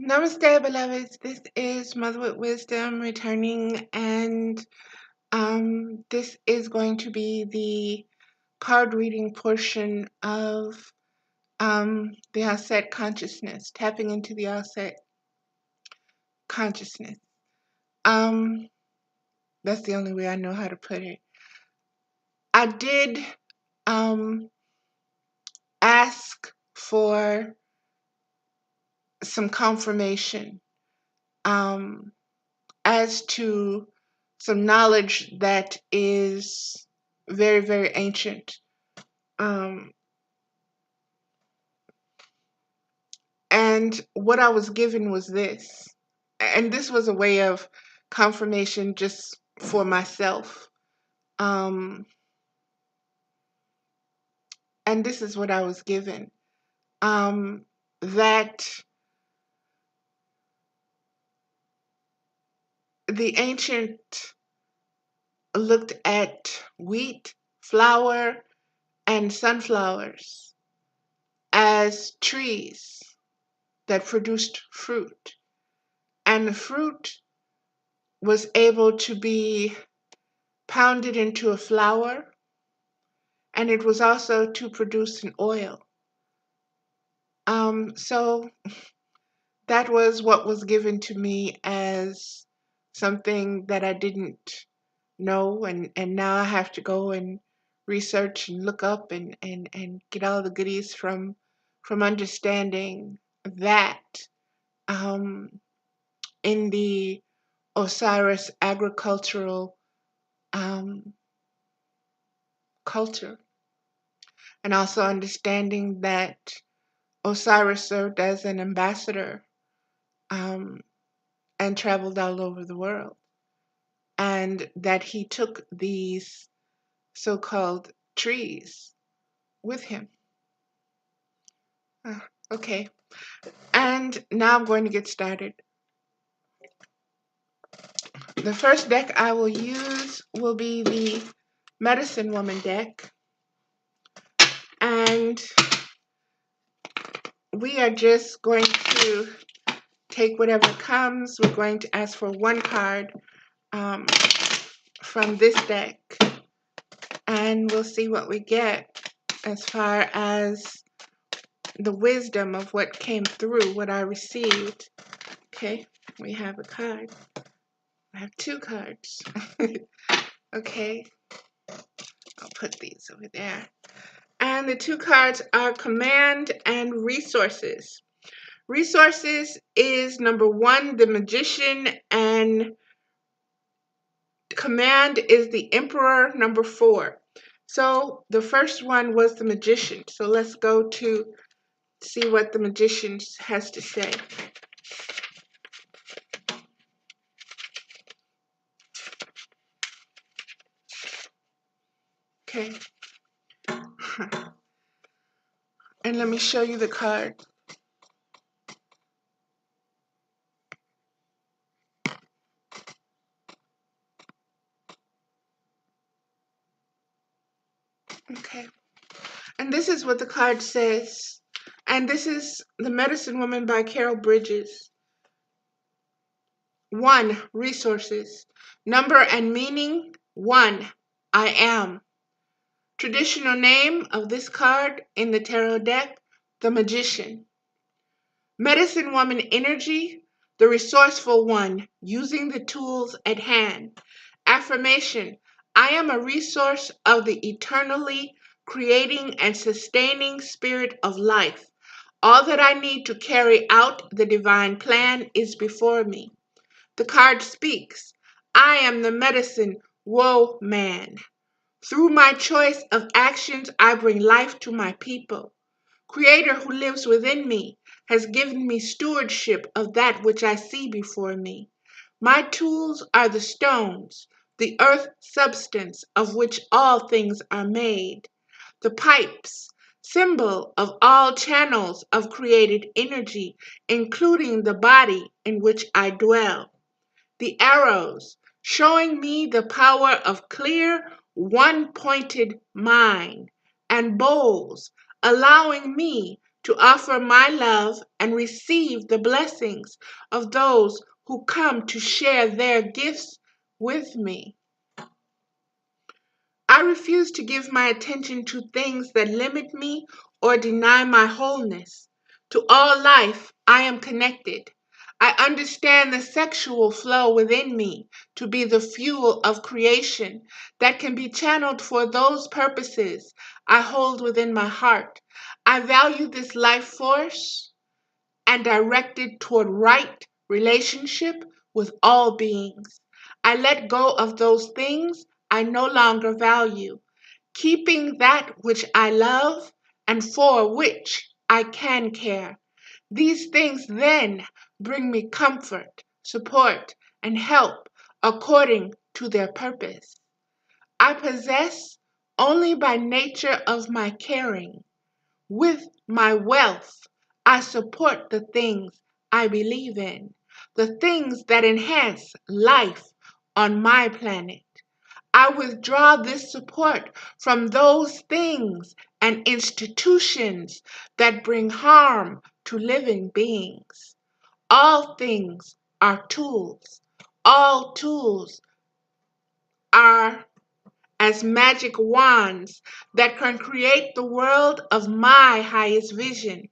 Namaste, beloveds. This is Mother with Wisdom returning, and this is going to be the card reading portion of the Auset consciousness, tapping into the Auset consciousness. That's the only way I know how to put it. I did ask for some confirmation as to some knowledge that is very, very ancient. And what I was given was this. And this was a way of confirmation just for myself. And this is what I was given. That the ancient looked at wheat, flour, and sunflowers as trees that produced fruit. And the fruit was able to be pounded into a flour, and it was also to produce an oil. So that was what was given to me as something that I didn't know, and now I have to go and research and look up and get all the goodies from understanding that in the Osiris agricultural culture, and also understanding that Osiris served as an ambassador and traveled all over the world, and that he took these so-called trees with him. Okay, and now I'm going to get started. The first deck I will use will be the Medicine Woman deck, and we are just going to take whatever comes. We're going to ask for one card from this deck, and we'll see what we get as far as the wisdom of what came through, what I received. Okay, we have a card. I have two cards. Okay, I'll put these over there. And the two cards are Command and Resources. Resources is number 1, the Magician, and Command is the Emperor, number 4. So the first one was the Magician. So let's go to see what the Magician has to say. Okay. And let me show you the card. Okay. And this is what the card says. And this is The Medicine Woman by Carol Bridges. 1. Resources. Number and meaning. 1. I am. Traditional name of this card in the tarot deck, the Magician. Medicine Woman energy, the resourceful one, using the tools at hand. Affirmation, I am a resource of the eternally creating and sustaining spirit of life. All that I need to carry out the divine plan is before me. The card speaks, I am the medicine woe man. Through my choice of actions, I bring life to my people. Creator who lives within me has given me stewardship of that which I see before me. My tools are the stones, the earth substance of which all things are made. The pipes, symbol of all channels of created energy, including the body in which I dwell. The arrows, showing me the power of clear, one-pointed mind, and bowls, allowing me to offer my love and receive the blessings of those who come to share their gifts with me. I refuse to give my attention to things that limit me or deny my wholeness. To all life, I am connected. I understand the sexual flow within me to be the fuel of creation that can be channeled for those purposes I hold within my heart. I value this life force and direct it toward right relationship with all beings. I let go of those things I no longer value, keeping that which I love and for which I can care. These things then bring me comfort, support, and help according to their purpose. I possess only by nature of my caring. With my wealth, I support the things I believe in, the things that enhance life on my planet. I withdraw this support from those things and institutions that bring harm to living beings. All things are tools. All tools are as magic wands that can create the world of my highest vision.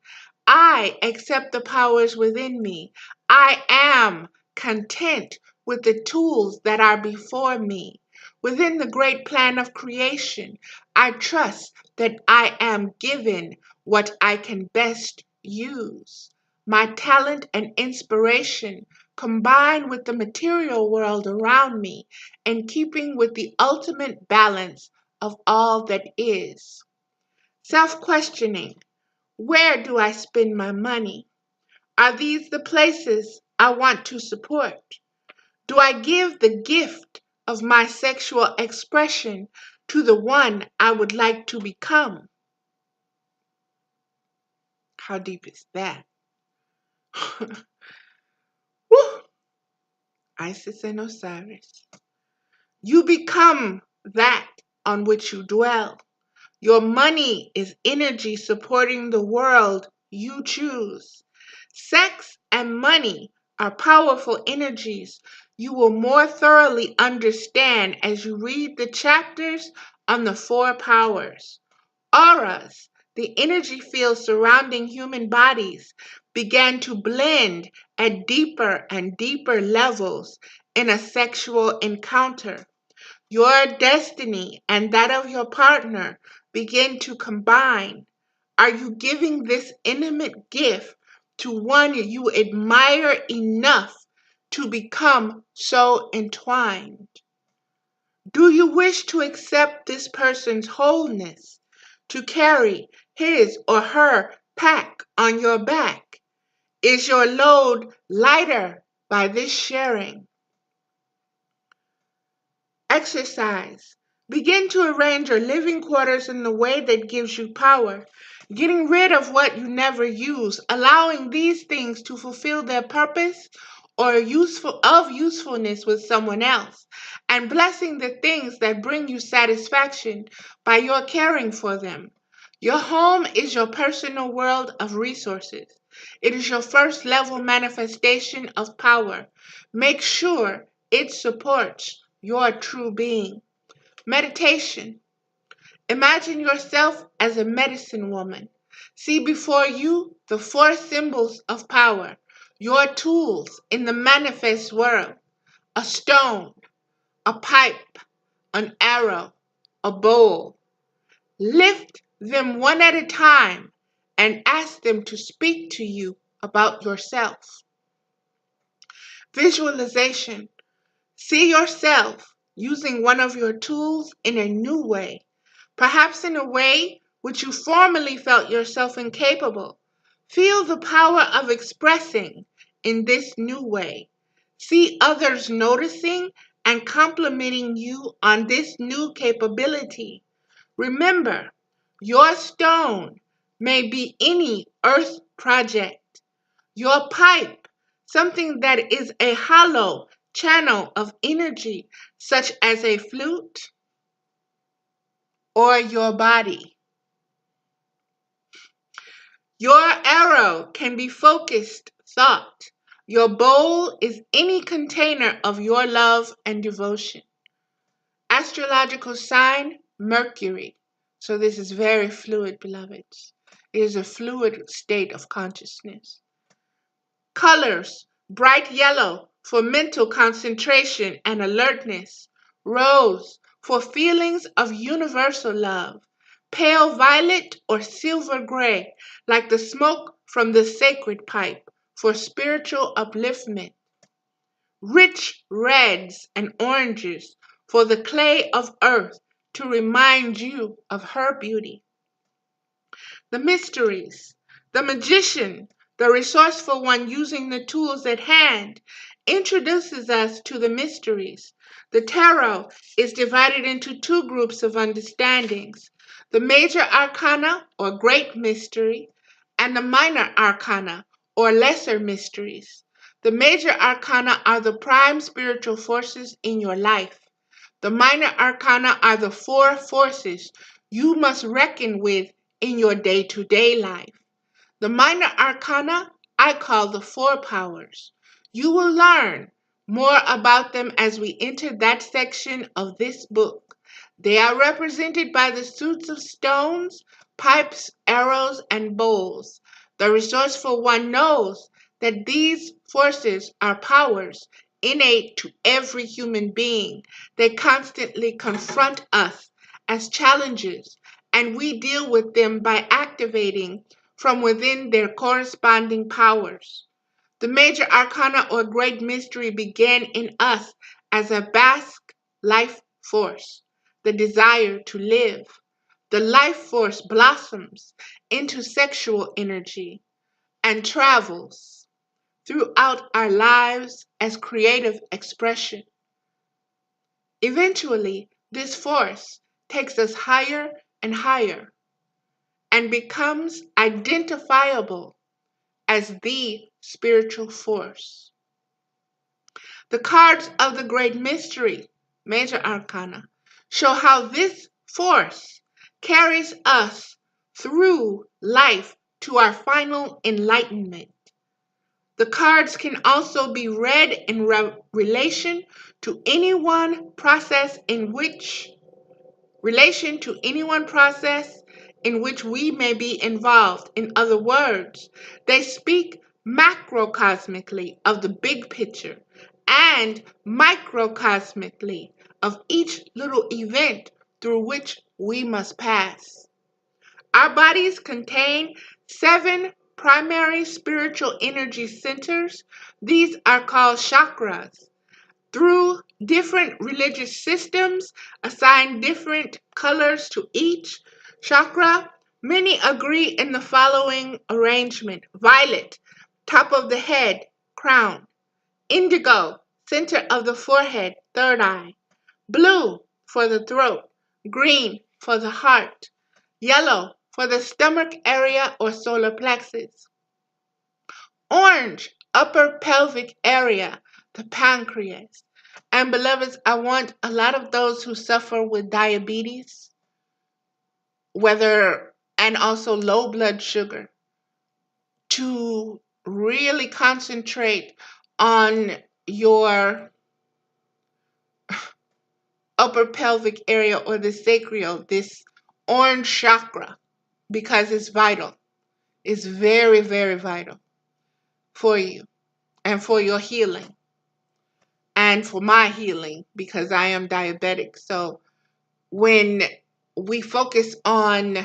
I accept the powers within me. I am content with the tools that are before me. Within the great plan of creation, I trust that I am given what I can best use. My talent and inspiration combined with the material world around me in keeping with the ultimate balance of all that is. Self-questioning. Where do I spend my money? Are these the places I want to support? Do I give the gift of my sexual expression to the one I would like to become? How deep is that? Woo! Isis and Osiris. You become that on which you dwell. Your money is energy supporting the world you choose. Sex and money are powerful energies you will more thoroughly understand as you read the chapters on the four powers. Auras, the energy fields surrounding human bodies, began to blend at deeper and deeper levels in a sexual encounter. Your destiny and that of your partner begin to combine. Are you giving this intimate gift to one you admire enough to become so entwined? Do you wish to accept this person's wholeness, to carry his or her pack on your back? Is your load lighter by this sharing? Exercise. Begin to arrange your living quarters in the way that gives you power, getting rid of what you never use, allowing these things to fulfill their purpose or usefulness with someone else, and blessing the things that bring you satisfaction by your caring for them. Your home is your personal world of resources. It is your first level manifestation of power. Make sure it supports your true being. Meditation. Imagine yourself as a medicine woman. See before you the four symbols of power, your tools in the manifest world: a stone, a pipe, an arrow, a bowl. Lift them one at a time and ask them to speak to you about yourself. Visualization. See yourself using one of your tools in a new way, perhaps in a way which you formerly felt yourself incapable. Feel the power of expressing in this new way. See others noticing and complimenting you on this new capability. Remember, your stone may be any earth project. Your pipe, something that is a hollow channel of energy, such as a flute, or your body. Your arrow can be focused thought. Your bowl is any container of your love and devotion. Astrological sign, Mercury. So this is very fluid, beloveds. It is a fluid state of consciousness. Colors, bright yellow for mental concentration and alertness. Rose for feelings of universal love. Pale violet or silver gray, like the smoke from the sacred pipe, for spiritual upliftment. Rich reds and oranges for the clay of earth to remind you of her beauty. The mysteries. The magician, the resourceful one using the tools at hand, introduces us to the mysteries. The tarot is divided into two groups of understandings: the major arcana, or great mystery, and the minor arcana, or lesser mysteries. The major arcana are the prime spiritual forces in your life. The minor arcana are the four forces you must reckon with in your day-to-day life. The minor arcana I call the four powers. You will learn more about them as we enter that section of this book. They are represented by the suits of stones, pipes, arrows, and bowls. The resourceful one knows that these forces are powers innate to every human being. They constantly confront us as challenges, and we deal with them by activating from within their corresponding powers. The major arcana or great mystery began in us as a vast life force, the desire to live. The life force blossoms into sexual energy and travels throughout our lives as creative expression. Eventually, this force takes us higher and higher and becomes identifiable as the spiritual force. The cards of the Great Mystery, Major Arcana, show how this force carries us through life to our final enlightenment. The cards can also be read in relation to any one process in which we may be involved. In other words, they speak macrocosmically of the big picture and microcosmically of each little event through which we must pass. Our bodies contain 7 primary spiritual energy centers. These are called chakras. Through different religious systems assign different colors to each chakra, many agree in the following arrangement: violet, top of the head, crown; indigo, center of the forehead, third eye; blue for the throat; green for the heart; yellow for the stomach area or solar plexus; orange, upper pelvic area, the pancreas. And beloveds, I want a lot of those who suffer with diabetes, and also low blood sugar, to really concentrate on your upper pelvic area or the sacral, this orange chakra, because it's vital. It's very, very vital for you and for your healing and for my healing, because I am diabetic. So when we focus on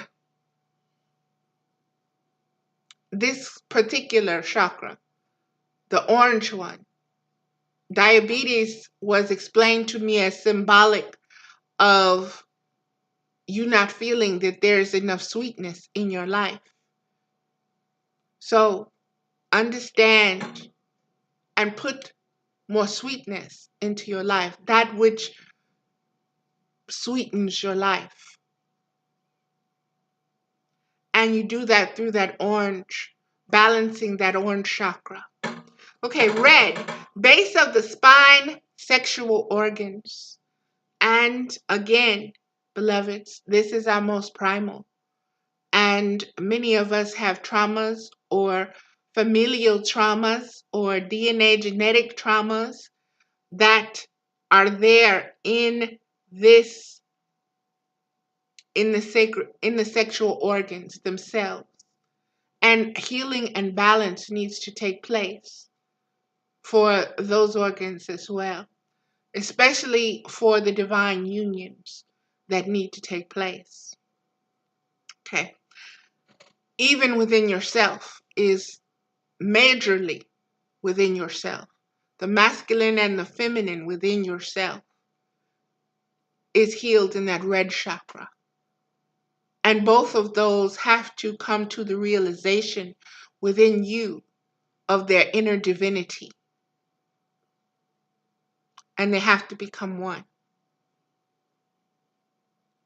this particular chakra, the orange one, diabetes was explained to me as symbolic of you not feeling that there's enough sweetness in your life. So understand and put more sweetness into your life, that which sweetens your life. And you do that through that orange, balancing that orange chakra. Okay, red, base of the spine, sexual organs. And again, beloveds, this is our most primal. And many of us have traumas or familial traumas or DNA genetic traumas that are there this in the sexual organs themselves. And healing and balance needs to take place for those organs as well, especially for the divine unions that need to take place. Okay. Even within yourself is majorly within yourself. The masculine and the feminine within yourself is healed in that red chakra. And both of those have to come to the realization within you of their inner divinity. And they have to become one.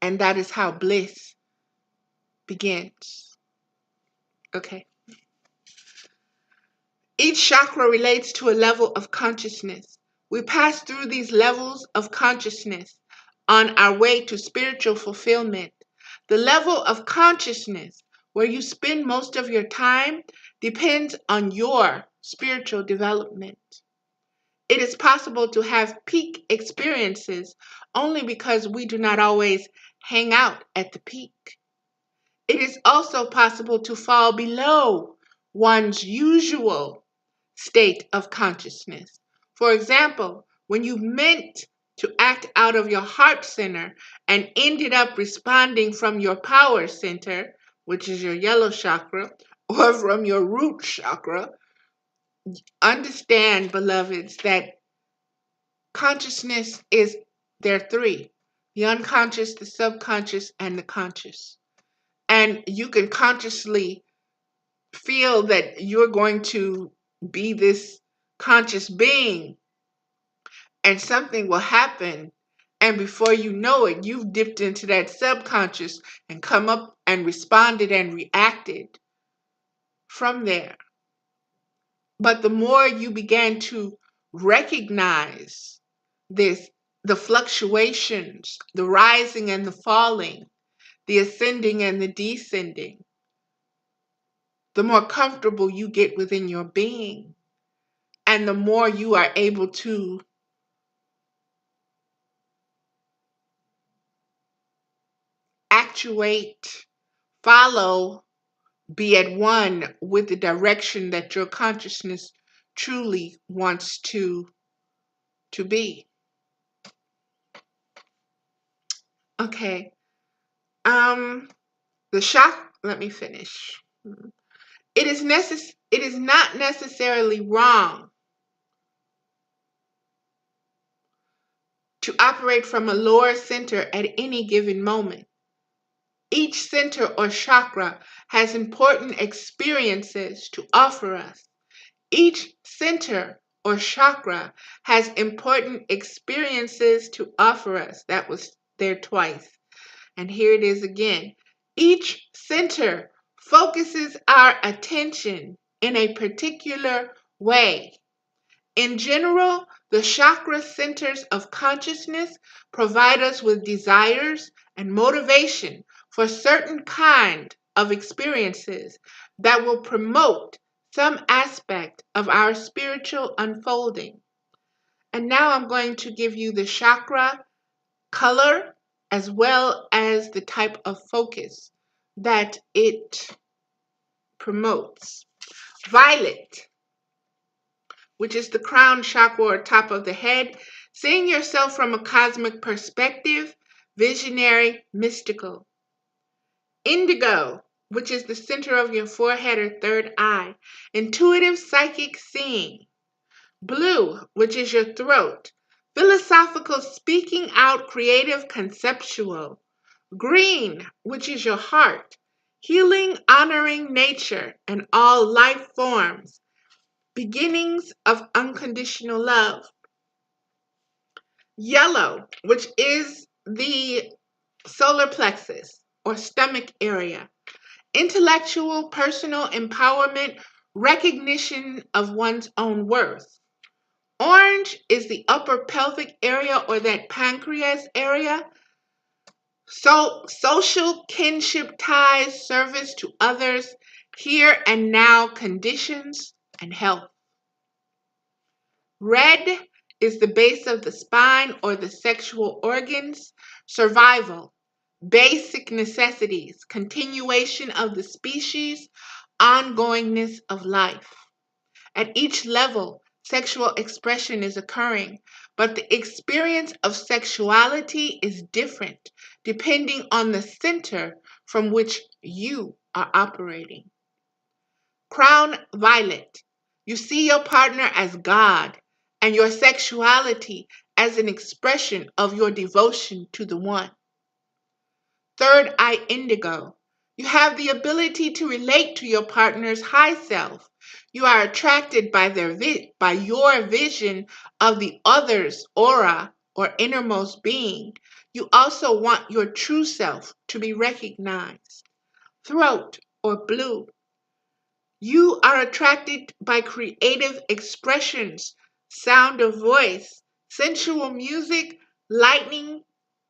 And that is how bliss begins. Okay. Each chakra relates to a level of consciousness. We pass through these levels of consciousness on our way to spiritual fulfillment. The level of consciousness where you spend most of your time depends on your spiritual development. It is possible to have peak experiences only because we do not always hang out at the peak. It is also possible to fall below one's usual state of consciousness. For example, when you meant to act out of your heart center and ended up responding from your power center, which is your yellow chakra, or from your root chakra, understand, beloveds, that consciousness is there are three: the unconscious, the subconscious, and the conscious. And you can consciously feel that you're going to be this conscious being, and something will happen, and before you know it, you've dipped into that subconscious and come up and responded and reacted from there. But the more you began to recognize this, the fluctuations, the rising and the falling, the ascending and the descending, the more comfortable you get within your being, and the more you are able to actuate, follow, be at one with the direction that your consciousness truly wants to be. Okay. Let me finish. It is not necessarily wrong to operate from a lower center at any given moment. Each center or chakra has important experiences to offer us. Each center or chakra has important experiences to offer us. That was there twice. And here it is again. Each center focuses our attention in a particular way. In general, the chakra centers of consciousness provide us with desires and motivation for certain kind of experiences that will promote some aspect of our spiritual unfolding. And now I'm going to give you the chakra color as well as the type of focus that it promotes. Violet, which is the crown chakra or top of the head, seeing yourself from a cosmic perspective, visionary, mystical. Indigo, which is the center of your forehead or third eye, intuitive, psychic, seeing. Blue, which is your throat, philosophical, speaking out, creative, conceptual. Green, which is your heart, healing, honoring nature and all life forms, beginnings of unconditional love. Yellow, which is the solar plexus or stomach area, intellectual, personal empowerment, recognition of one's own worth. Orange is the upper pelvic area or that pancreas area, So, social kinship ties, service to others, here and now conditions, and health. Red is the base of the spine or the sexual organs, survival, basic necessities, continuation of the species, ongoingness of life. At each level, sexual expression is occurring, but the experience of sexuality is different depending on the center from which you are operating. Crown violet. You see your partner as God and your sexuality as an expression of your devotion to the one. Third eye indigo. You have the ability to relate to your partner's high self. You are attracted by by your vision of the other's aura or innermost being. You also want your true self to be recognized. Throat or blue. You are attracted by creative expressions, sound of voice, sensual music, lightning,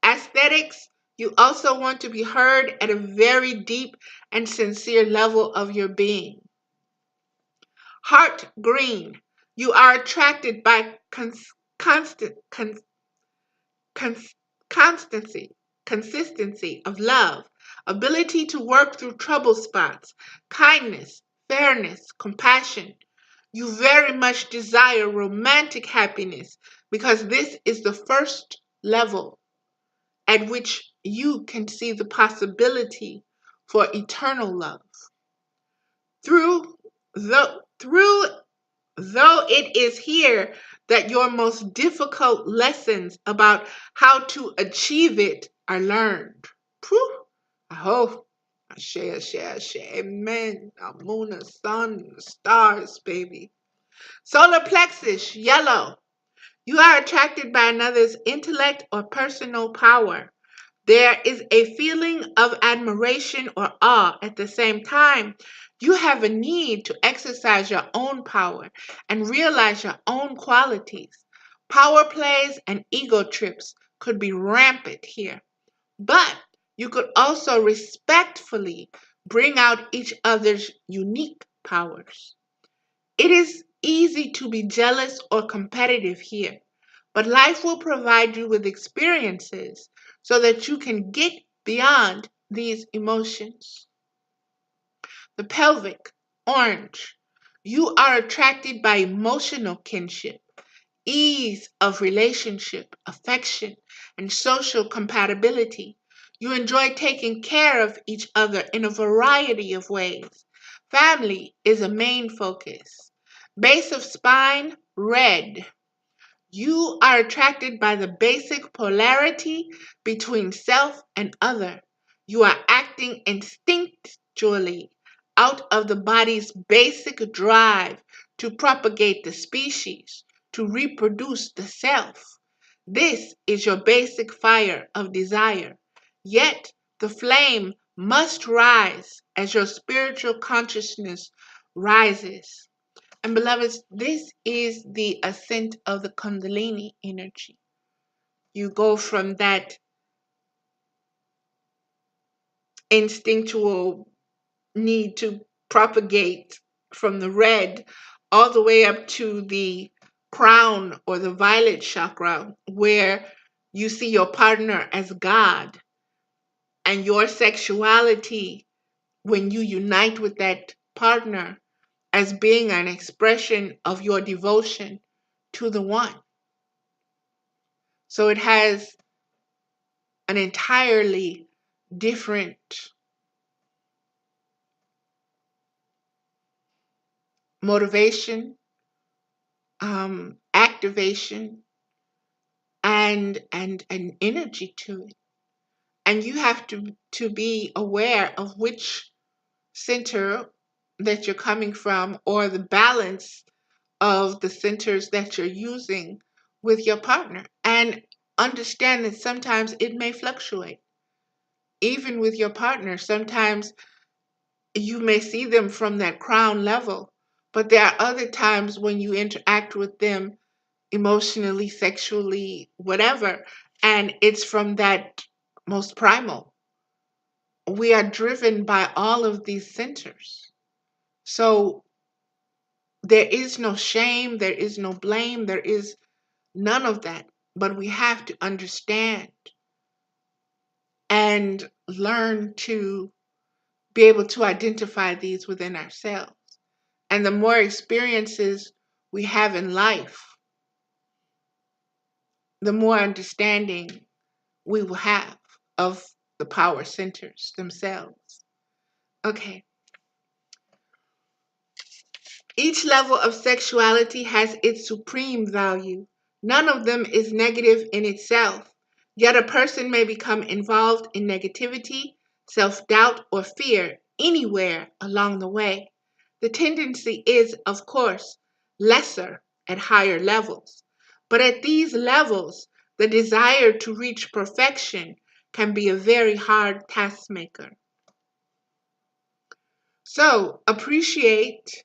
aesthetics. You also want to be heard at a very deep and sincere level of your being. Heart green. You are attracted by constant, cons- constancy, consistency of love, ability to work through trouble spots, kindness, fairness, compassion. You very much desire romantic happiness because this is the first level at which you can see the possibility for eternal love. Through through though it is here that your most difficult lessons about how to achieve it are learned. Whew. I hope. Share. Amen. Our moon, the sun, the stars, baby. Solar plexus, yellow. You are attracted by another's intellect or personal power. There is a feeling of admiration or awe at the same time. You have a need to exercise your own power and realize your own qualities. Power plays and ego trips could be rampant here, but you could also respectfully bring out each other's unique powers. It is easy to be jealous or competitive here, but life will provide you with experiences so that you can get beyond these emotions. The pelvic, orange. You are attracted by emotional kinship, ease of relationship, affection, and social compatibility. You enjoy taking care of each other in a variety of ways. Family is a main focus. Base of spine, red. You are attracted by the basic polarity between self and other. You are acting instinctually out of the body's basic drive to propagate the species, to reproduce the self. This is your basic fire of desire. Yet the flame must rise as your spiritual consciousness rises. And beloveds, this is the ascent of the Kundalini energy. You go from that instinctual need to propagate from the red all the way up to the crown or the violet chakra, where you see your partner as God and your sexuality when you unite with that partner as being an expression of your devotion to the one. So it has an entirely different motivation, activation, and energy to it. And you have to be aware of which center that you're coming from or the balance of the centers that you're using with your partner. And understand that sometimes it may fluctuate. Even with your partner, sometimes you may see them from that crown level, but there are other times when you interact with them emotionally, sexually, whatever, and it's from that most primal. We are driven by all of these centers. So there is no shame, there is no blame, there is none of that. But we have to understand and learn to be able to identify these within ourselves. And the more experiences we have in life, the more understanding we will have of the power centers themselves. Okay. Each level of sexuality has its supreme value. None of them is negative in itself. Yet a person may become involved in negativity, self-doubt, or fear anywhere along the way. The tendency is, of course, lesser at higher levels. But at these levels, the desire to reach perfection can be a very hard taskmaker. So appreciate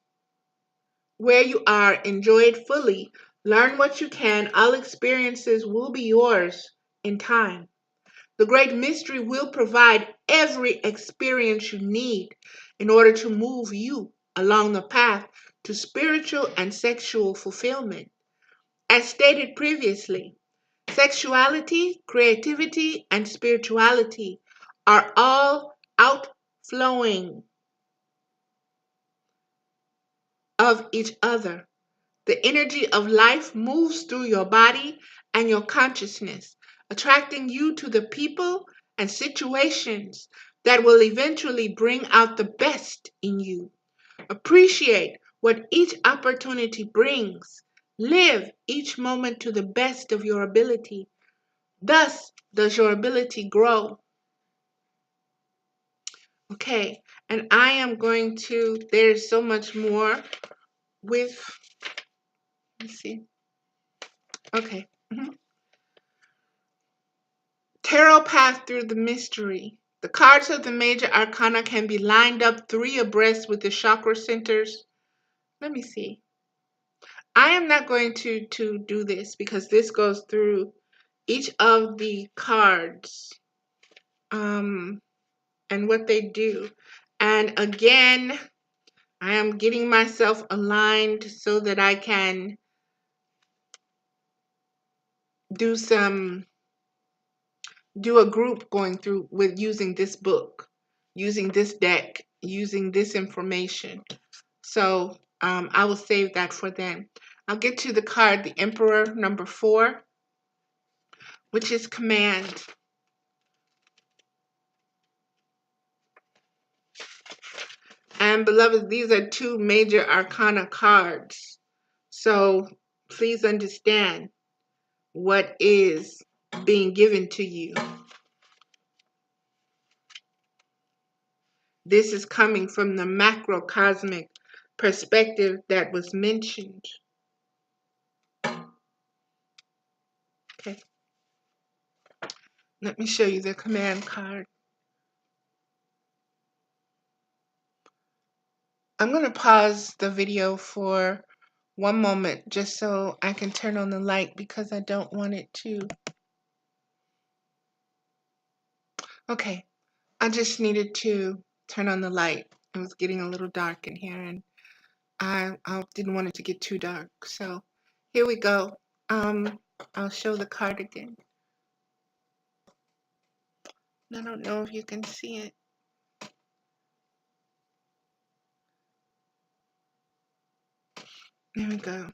where you are, enjoy it fully, learn what you can. All experiences will be yours in time. The great mystery will provide every experience you need in order to move you along the path to spiritual and sexual fulfillment. As stated previously, sexuality, creativity, and spirituality are all outflowing of each other. The energy of life moves through your body and your consciousness, attracting you to the people and situations that will eventually bring out the best in you. Appreciate what each opportunity brings. Live each moment to the best of your ability. Thus does your ability grow. Okay, and I am going to, there's so much more with, let's see. Okay. Tarot path through the mystery. The cards of the major arcana can be lined up 3 abreast with the chakra centers. Let me see. I am not going to do this because this goes through each of the cards and what they do. And again, I am getting myself aligned so that I can do a group going through with using this book, using this deck, using this information. So I will save that for then. I'll get to the card, the Emperor, number 4, which is command. And beloved, these are 2 major arcana cards. So please understand what is being given to you. This is coming from the macrocosmic perspective that was mentioned. Okay. Let me show you the command card. I'm going to pause the video for one moment just so I can turn on the light because I don't want it to. Okay, I just needed to turn on the light. It was getting a little dark in here and I didn't want it to get too dark. So here we go. I'll show the card again. I don't know if you can see it. There we go.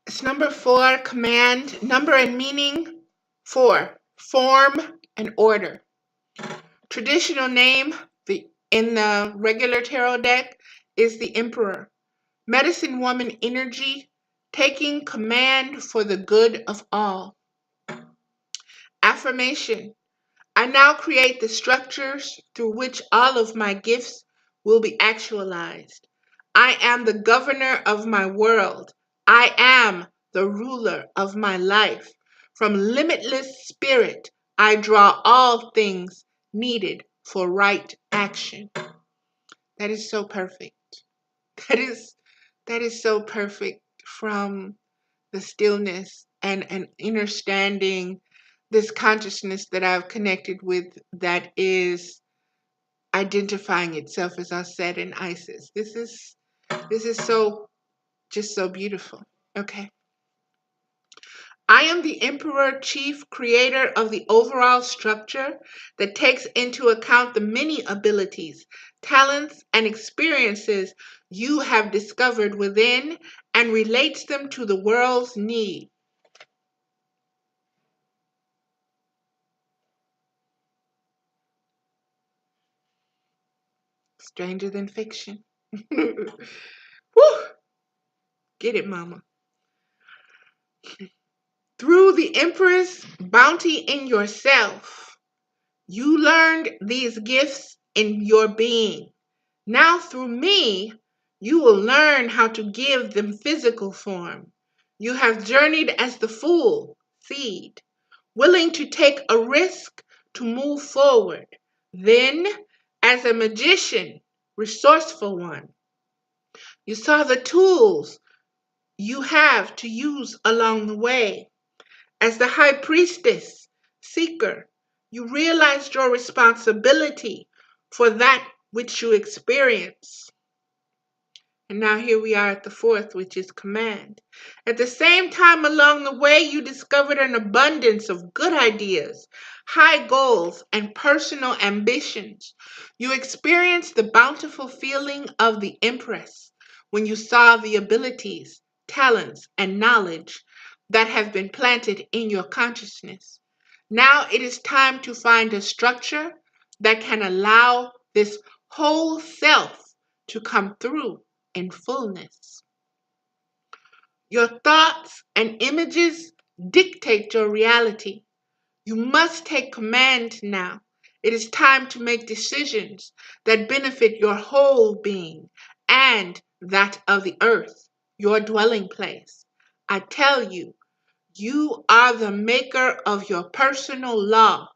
It's number 4, command, number and meaning 4, form and order. Traditional name in the regular tarot deck is the Emperor. Medicine woman energy, taking command for the good of all. Affirmation. I now create the structures through which all of my gifts will be actualized. I am the governor of my world. I am the ruler of my life. From limitless spirit, I draw all things needed for right action. That is so perfect. That is so perfect from the stillness and understanding this consciousness that I've connected with that is identifying itself as Auset and Isis. This is so just so beautiful. Okay. I am the emperor, chief creator of the overall structure that takes into account the many abilities, talents, and experiences you have discovered within and relates them to the world's need. Stranger than fiction. Woo! Get it, mama. Through the empress bounty in yourself, you learned these gifts in your being. Now through me, you will learn how to give them physical form. You have journeyed as the fool, seed, willing to take a risk to move forward. Then, as a magician, resourceful one, you saw the tools you have to use along the way. As the high priestess, seeker, you realized your responsibility for that which you experience. And now here we are at the fourth, which is command. At the same time, along the way, you discovered an abundance of good ideas, high goals, and personal ambitions. You experienced the bountiful feeling of the Empress when you saw the abilities, talents, and knowledge that have been planted in your consciousness. Now it is time to find a structure that can allow this whole self to come through in fullness. Your thoughts and images dictate your reality. You must take command now. It is time to make decisions that benefit your whole being and that of the earth, your dwelling place. I tell you, you are the maker of your personal law.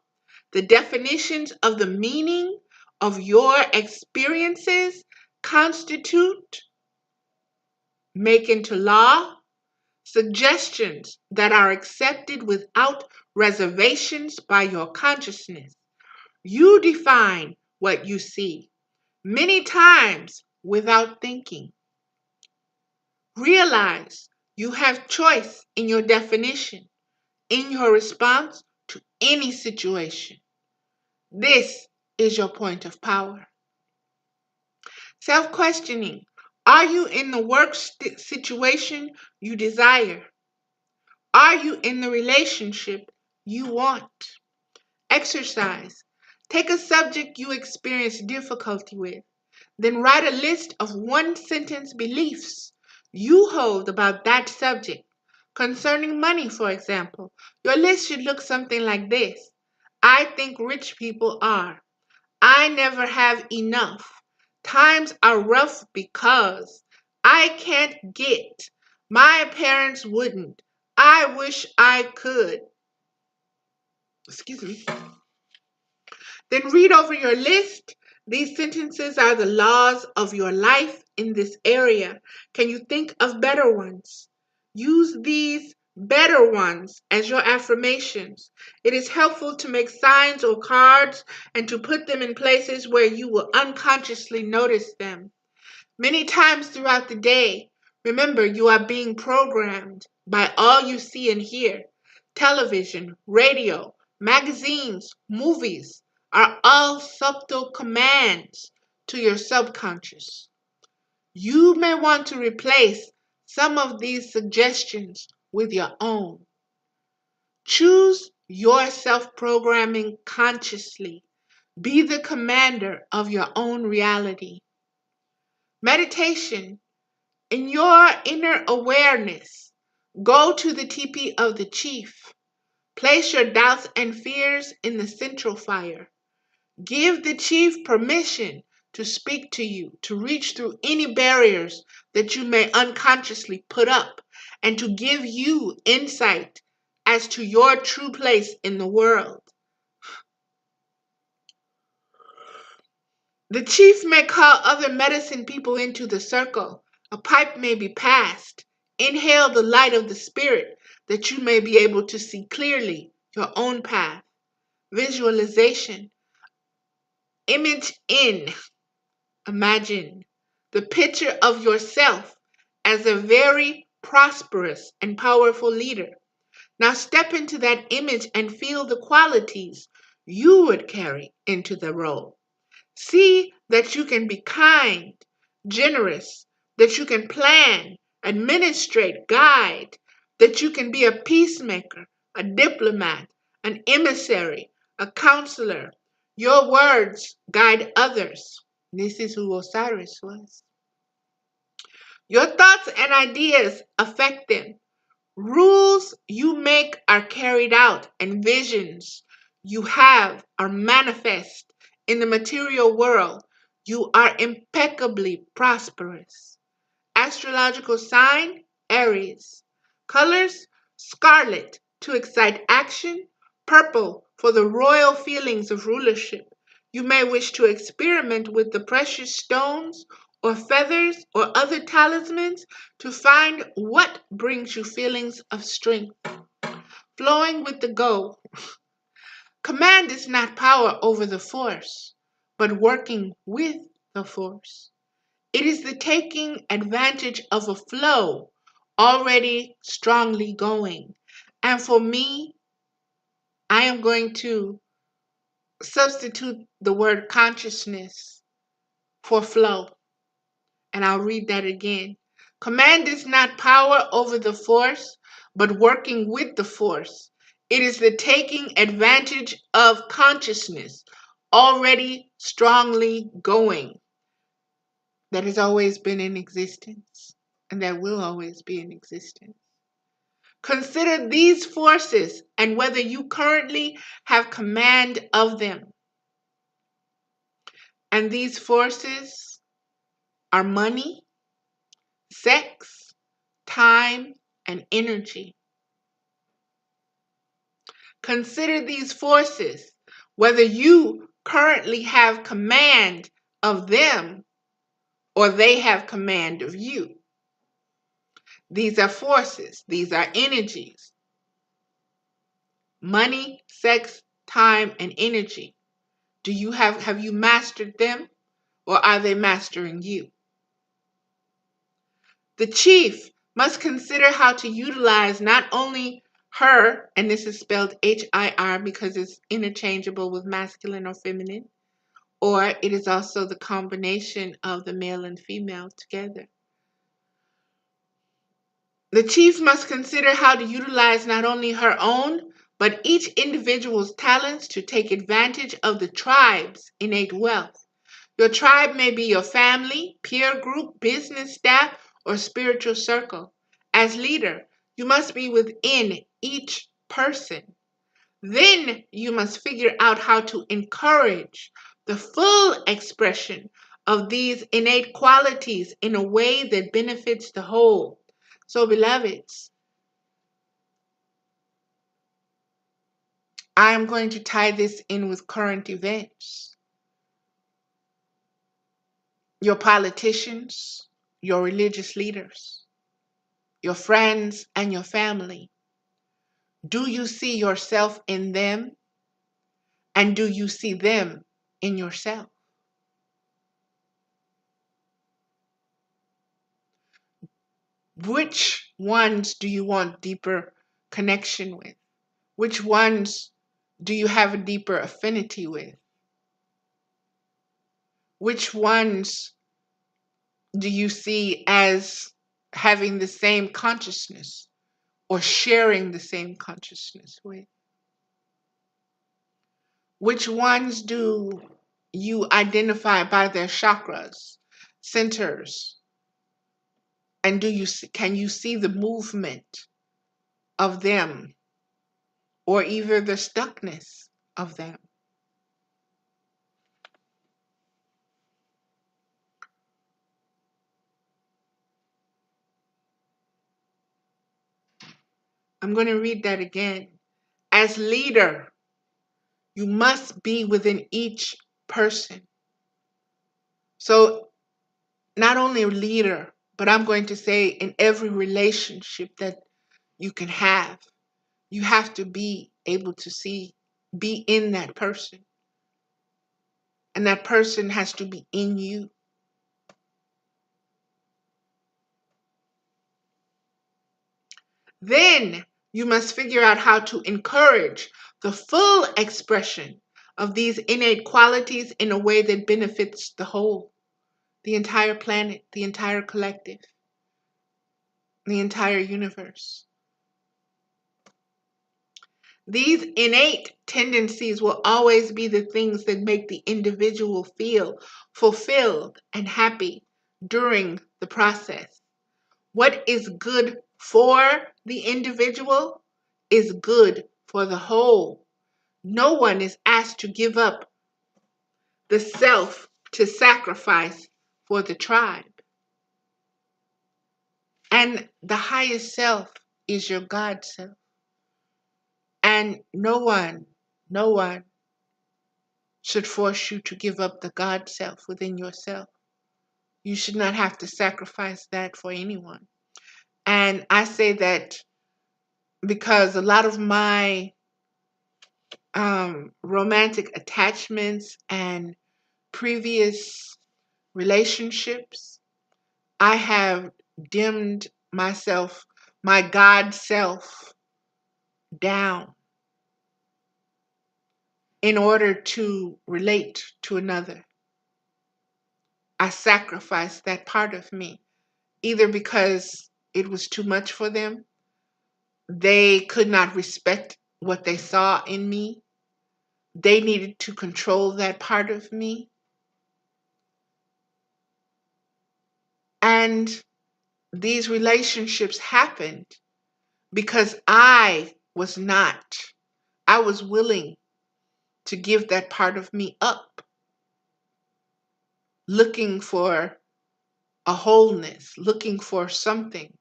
The definitions of the meaning of your experiences constitute, make into law, suggestions that are accepted without reservations by your consciousness. You define what you see, many times without thinking. Realize you have choice in your definition, in your response to any situation. This is your point of power. Self-questioning. Are you in the work situation you desire? Are you in the relationship you want? Exercise. Take a subject you experience difficulty with. Then write a list of one-sentence beliefs you hold about that subject. Concerning money, for example, your list should look something like this. I think rich people are. I never have enough. Times are rough because I can't get. My parents wouldn't. I wish I could. Excuse me. Then read over your list. These sentences are the laws of your life in this area. Can you think of better ones? Use these better ones as your affirmations. It is helpful to make signs or cards and to put them in places where you will unconsciously notice them. Many times throughout the day, remember you are being programmed by all you see and hear. Television, radio, magazines, movies are all subtle commands to your subconscious. You may want to replace some of these suggestions with your own. Choose your self-programming consciously. Be the commander of your own reality. Meditation. In your inner awareness, go to the teepee of the chief. Place your doubts and fears in the central fire. Give the chief permission to speak to you, to reach through any barriers that you may unconsciously put up, and to give you insight as to your true place in the world. The chief may call other medicine people into the circle. A pipe may be passed. Inhale the light of the spirit that you may be able to see clearly your own path. Visualization. Image in. Imagine the picture of yourself as a very prosperous and powerful leader. Now step into that image and feel the qualities you would carry into the role. See that you can be kind, generous, that you can plan, administrate, guide, that you can be a peacemaker, a diplomat, an emissary, a counselor. Your words guide others. This is who Osiris was. Your thoughts and ideas affect them. Rules you make are carried out, and visions you have are manifest in the material world. You are impeccably prosperous. Astrological sign, Aries. Colors, scarlet to excite action, purple for the royal feelings of rulership. You may wish to experiment with the precious stones or feathers or other talismans to find what brings you feelings of strength. Flowing with the go. Command is not power over the force, but working with the force. It is the taking advantage of a flow already strongly going. And for me, I am going to substitute the word consciousness for flow. And I'll read that again. Command is not power over the force, but working with the force. It is the taking advantage of consciousness already strongly going that has always been in existence and that will always be in existence. Consider these forces and whether you currently have command of them. And these forces are money, sex, time, and energy. Consider these forces whether you currently have command of them or they have command of you. These are forces, these are energies. Money, sex, time, and energy. Have you mastered them or are they mastering you? The chief must consider how to utilize not only her, and this is spelled HIR because it's interchangeable with masculine or feminine, or it is also the combination of the male and female together. The chief must consider how to utilize not only her own, but each individual's talents to take advantage of the tribe's innate wealth. Your tribe may be your family, peer group, business staff, or spiritual circle. As leader, you must be within each person. Then you must figure out how to encourage the full expression of these innate qualities in a way that benefits the whole. So, beloveds, I am going to tie this in with current events. Your politicians, your religious leaders, your friends, and your family. Do you see yourself in them? And do you see them in yourself? Which ones do you want deeper connection with? Which ones do you have a deeper affinity with? Which ones do you see as having the same consciousness or sharing the same consciousness with? Which ones do you identify by their chakras, centers, and can you see the movement of them or either the stuckness of them? I'm going to read that again. As leader, you must be within each person. So not only a leader, but I'm going to say in every relationship that you can have, you have to be able to be in that person. And that person has to be in you. Then you must figure out how to encourage the full expression of these innate qualities in a way that benefits the whole, the entire planet, the entire collective, the entire universe. These innate tendencies will always be the things that make the individual feel fulfilled and happy during the process. What is good for the individual is good for the whole. No one is asked to give up the self to sacrifice for the tribe. And the highest self is your God self. And no one should force you to give up the God self within yourself. You should not have to sacrifice that for anyone. And I say that because a lot of my romantic attachments and previous relationships, I have dimmed myself, my God self, down in order to relate to another. I sacrificed that part of me, either because it was too much for them, they could not respect what they saw in me, they needed to control that part of me. And these relationships happened because I was willing to give that part of me up, looking for a wholeness, looking for something,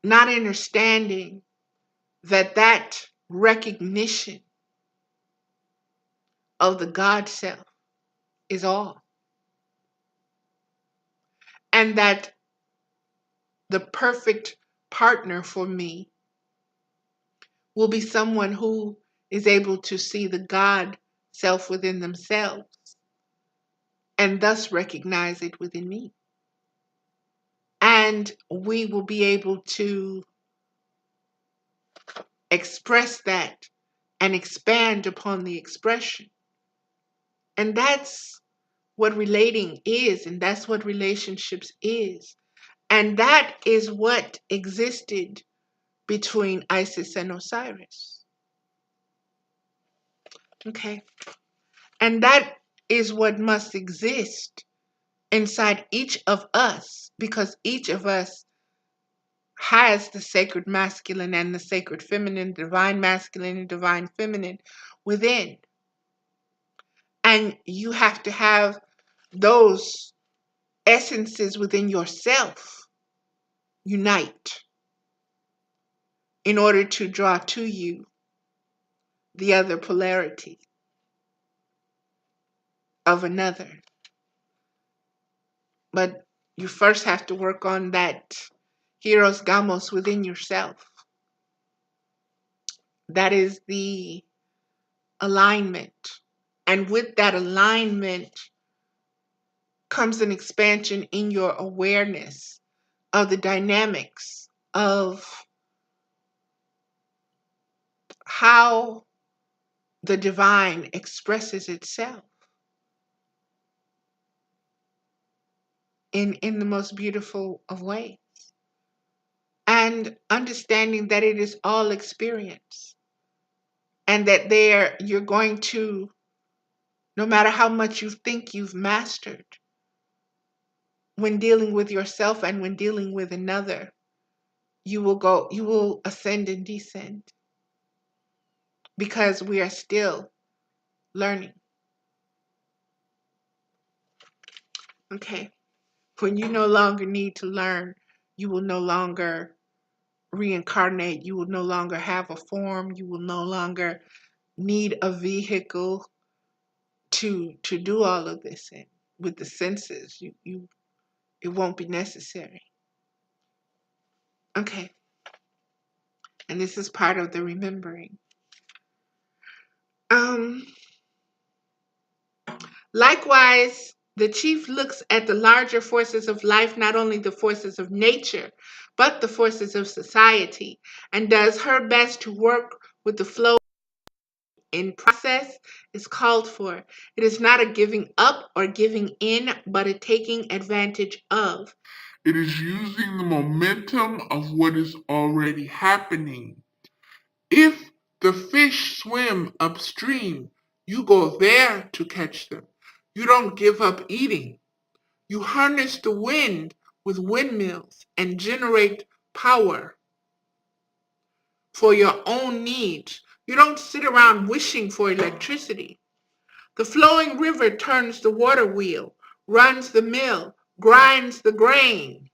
not understanding that recognition of the God self is all. And that the perfect partner for me will be someone who is able to see the God self within themselves and thus recognize it within me. And we will be able to express that and expand upon the expression. And that's what relating is, and that's what relationships is. And that is what existed between Isis and Osiris. Okay. And that is what must exist inside each of us, because each of us has the sacred masculine and the sacred feminine, divine masculine and divine feminine within. And you have to have those essences within yourself unite in order to draw to you the other polarity of another. But you first have to work on that Hieros Gamos within yourself. That is the alignment. And with that alignment comes an expansion in your awareness of the dynamics of how the divine expresses itself in the most beautiful of ways. And understanding that it is all experience. And that you're going to, no matter how much you think you've mastered, when dealing with yourself and when dealing with another, you will ascend and descend because we are still learning. Okay. When you no longer need to learn, you will no longer reincarnate. You will no longer have a form. You will no longer need a vehicle to do all of this in. With the senses. It won't be necessary. Okay. And this is part of the remembering. Um, Likewise, the chief looks at the larger forces of life, not only the forces of nature, but the forces of society, and does her best to work with the flow in process is called for. It is not a giving up or giving in, but a taking advantage of. It is using the momentum of what is already happening. If the fish swim upstream, you go there to catch them. You don't give up eating. You harness the wind with windmills and generate power for your own needs. You don't sit around wishing for electricity. The flowing river turns the water wheel, runs the mill, grinds the grain.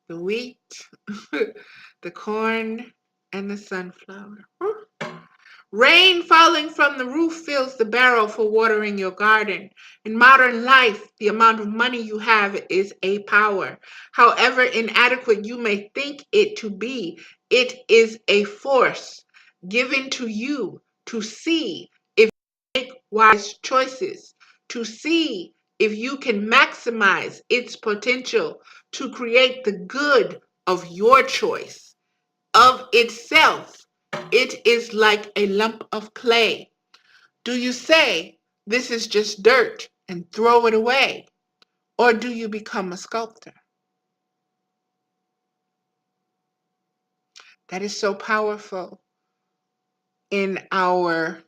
The wheat, the corn, and the sunflower. Rain falling from the roof fills the barrel for watering your garden. In modern life, the amount of money you have is a power. However inadequate you may think it to be, it is a force given to you to see if you make wise choices, to see if you can maximize its potential to create the good of your choice. Of itself, it is like a lump of clay. Do you say, this is just dirt and throw it away? Or do you become a sculptor? That is so powerful in our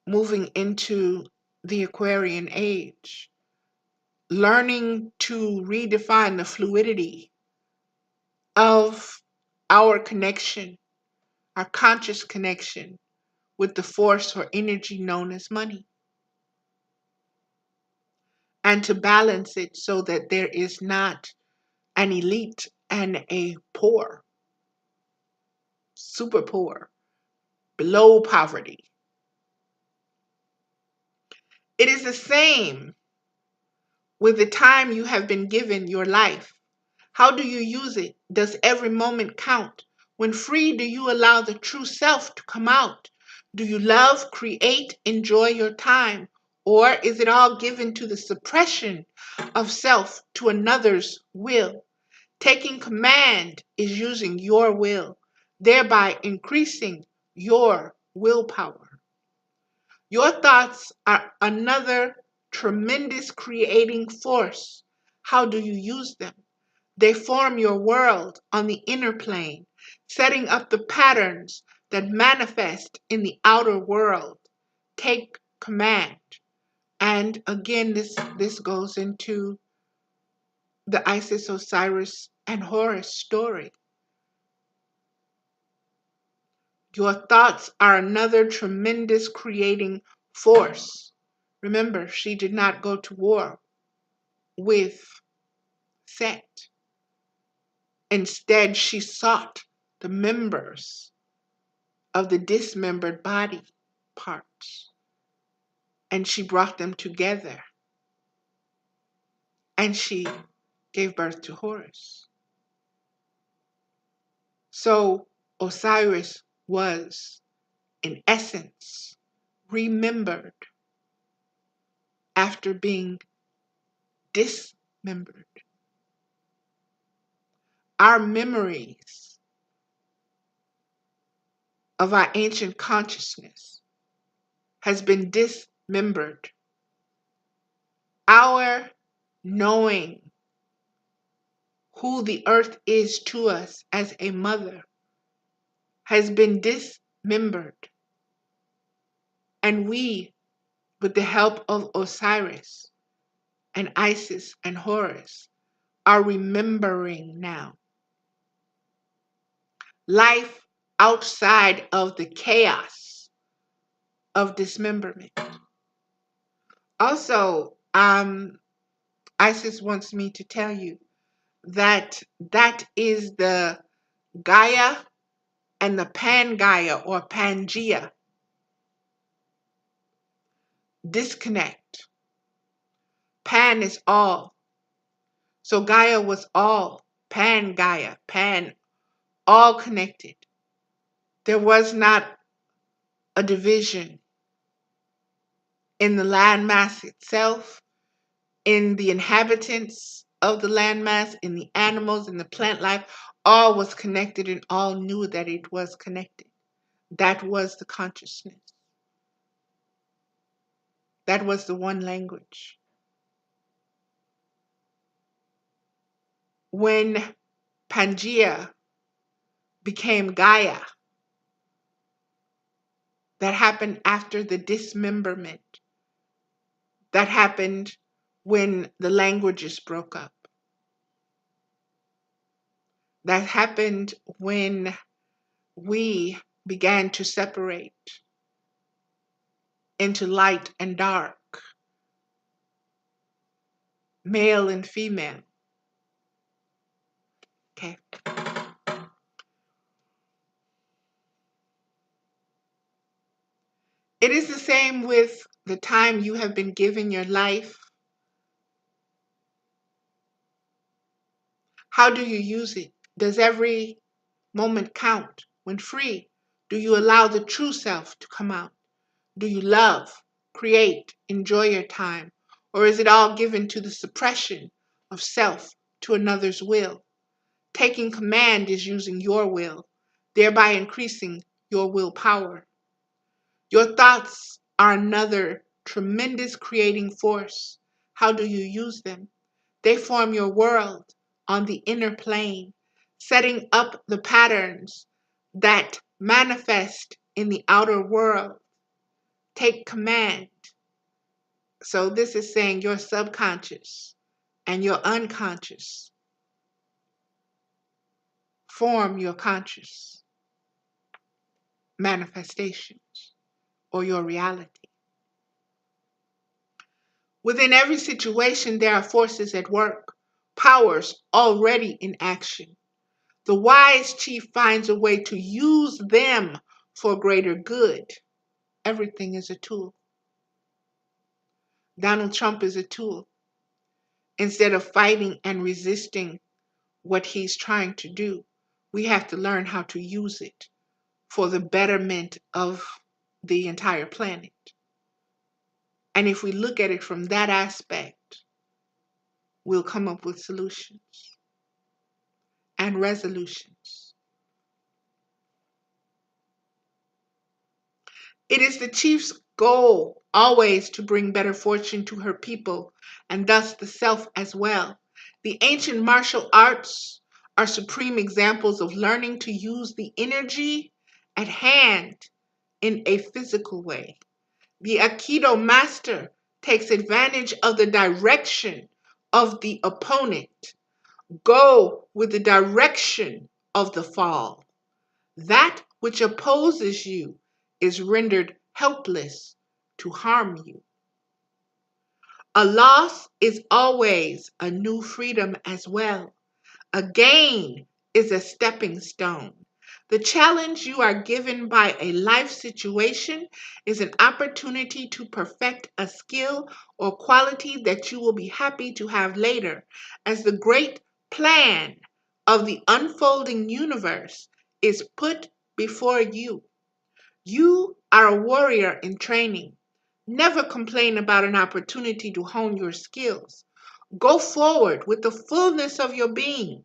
moving into the Aquarian age. Learning to redefine the fluidity of our connection, our conscious connection with the force or energy known as money, and to balance it so that there is not an elite and a poor, super poor, below poverty. It is the same with the time you have been given your life. How do you use it? Does every moment count? When free, do you allow the true self to come out? Do you love, create, enjoy your time? Or is it all given to the suppression of self to another's will? Taking command is using your will, thereby increasing your willpower. Your thoughts are another tremendous creating force. How do you use them? They form your world on the inner plane, setting up the patterns that manifest in the outer world. Take command. And again, this goes into the Isis, Osiris, and Horus story. Your thoughts are another tremendous creating force. Remember, she did not go to war with Set. Instead, she sought the members of the dismembered body parts and she brought them together and she gave birth to Horus. So Osiris was, in essence, remembered after being dismembered. Our memories of our ancient consciousness has been dismembered. Our knowing who the earth is to us as a mother has been dismembered. And we, with the help of Osiris and Isis and Horus, are remembering now. Life outside of the chaos of dismemberment. Also, Isis wants me to tell you that that is the Gaia and the Pangaea or Pangea disconnect. Pan is all. So Gaia was all, pan Gaia, pan, all connected. There was not a division in the landmass itself, in the inhabitants of the landmass, in the animals, in the plant life. All was connected and all knew that it was connected. That was the consciousness. That was the one language. When Pangea became Gaia, that happened after the dismemberment. That happened when the languages broke up. That happened when we began to separate into light and dark, male and female. Okay. It is the same with the time you have been given your life. How do you use it? Does every moment count? When free, do you allow the true self to come out? Do you love, create, enjoy your time? Or is it all given to the suppression of self, to another's will? Taking command is using your will, thereby increasing your willpower. Your thoughts are another tremendous creating force. How do you use them? They form your world on the inner plane, setting up the patterns that manifest in the outer world. Take command. So this is saying your subconscious and your unconscious form your conscious manifestations or your reality. Within every situation, there are forces at work, powers already in action. The wise chief finds a way to use them for greater good. Everything is a tool. Donald Trump is a tool. Instead of fighting and resisting what he's trying to do, we have to learn how to use it for the betterment of the entire planet. And if we look at it from that aspect, we'll come up with solutions and resolutions. It is the chief's goal always to bring better fortune to her people, and thus the self as well. The ancient martial arts are supreme examples of learning to use the energy at hand in a physical way. The Aikido master takes advantage of the direction of the opponent. Go with the direction of the fall. That which opposes you is rendered helpless to harm you. A loss is always a new freedom as well. A gain is a stepping stone. The challenge you are given by a life situation is an opportunity to perfect a skill or quality that you will be happy to have later, as the great plan of the unfolding universe is put before you. You are a warrior in training. Never complain about an opportunity to hone your skills. Go forward with the fullness of your being.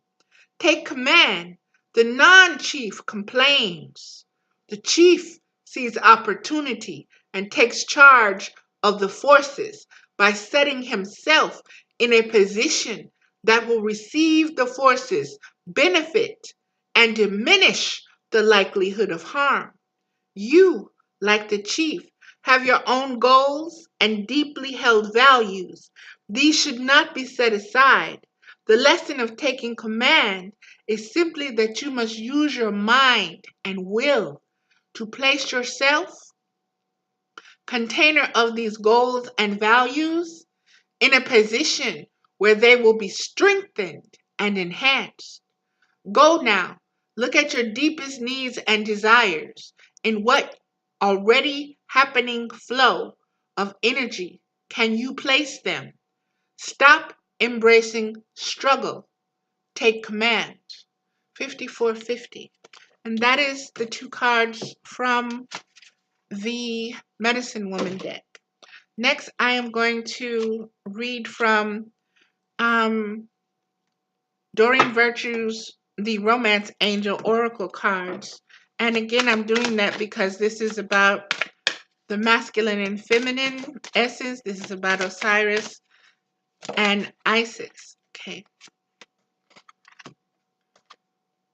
Take command. The non-chief complains. The chief sees opportunity and takes charge of the forces by setting himself in a position that will receive the forces, benefit, and diminish the likelihood of harm. You, like the chief, have your own goals and deeply held values. These should not be set aside. The lesson of taking command is simply that you must use your mind and will to place yourself, container of these goals and values, in a position where they will be strengthened and enhanced. Go now. Look at your deepest needs and desires. In what already happening flow of energy can you place them? Stop embracing struggle. Take command. 5450. And that is the two cards from the Medicine Woman deck. Next, I am going to read from Doreen Virtue's The Romance Angel Oracle cards. And again, I'm doing that because this is about the masculine and feminine essence. This is about Osiris and Isis. Okay.